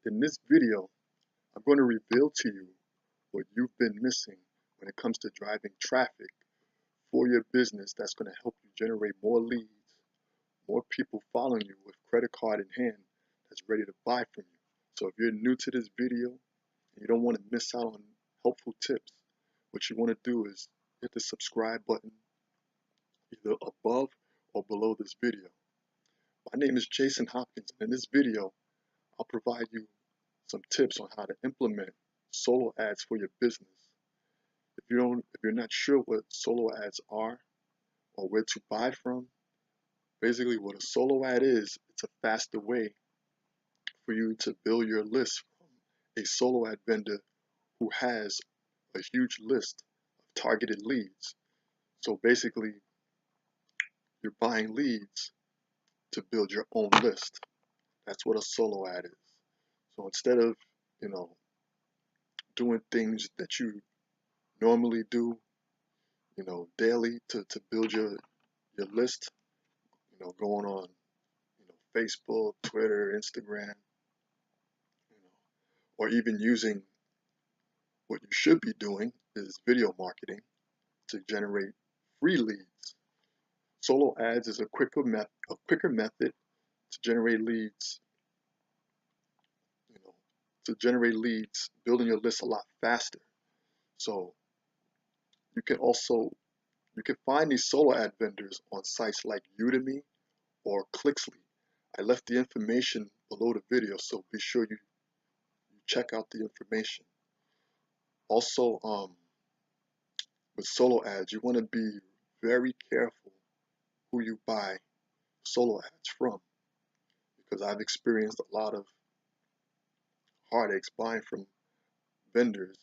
In this video, I'm going to reveal to you what you've been missing when it comes to driving traffic for your business that's going to help you generate more leads, more people following you with credit card in hand that's ready to buy from you. So if you're new to this video and you don't want to miss out on helpful tips, what you want to do is hit the subscribe button either above or below this video. My name is Jason Hopkins, and in this video, I'll provide you some tips on how to implement solo ads for your business. If you're not sure what solo ads are or where to buy from, basically what a solo ad is, it's a faster way for you to build your list from a solo ad vendor who has a huge list of targeted leads. So basically, you're buying leads to build your own list. That's what a solo ad is. So instead of, you know, doing things that you normally do, daily to build your list, going on, Facebook, Twitter, Instagram, or even using what you should be doing is video marketing to generate free leads. Solo ads is a quicker method to generate leads, you know, building your list a lot faster. So you can find these solo ad vendors on sites like Udemy or Clixly. I left the information below the video, so be sure you check out the information. Also, with solo ads, you want to be very careful who you buy solo ads from, because I've experienced a lot of heartaches buying from vendors,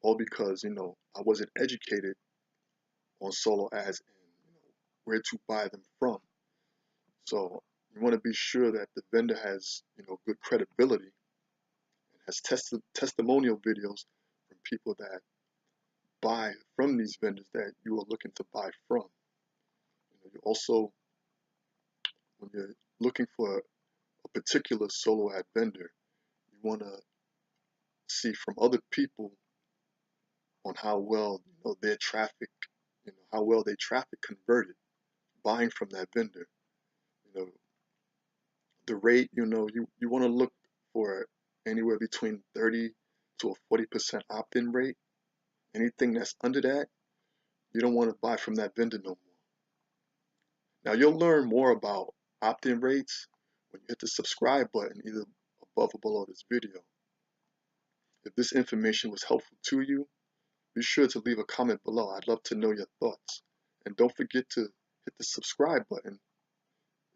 all because I wasn't educated on solo ads and where to buy them from. So you want to be sure that the vendor has good credibility and has testimonial videos from people that buy from these vendors that you are looking to buy from. You also, when you're looking for a particular solo ad vendor, you want to see from other people on how well their traffic, how well their traffic converted buying from that vendor. You know, the rate, you want to look for anywhere between 30 to a 40% opt-in rate. Anything that's under that, you don't want to buy from that vendor no more. Now you'll learn more about opt-in rates when you hit the subscribe button either above or below this video. If this information was helpful to you, be sure to leave a comment below. I'd love to know your thoughts. And don't forget to hit the subscribe button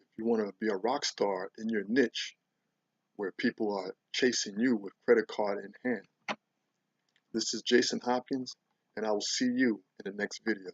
if you want to be a rock star in your niche where people are chasing you with credit card in hand. This is Jason Hopkins, and I will see you in the next video.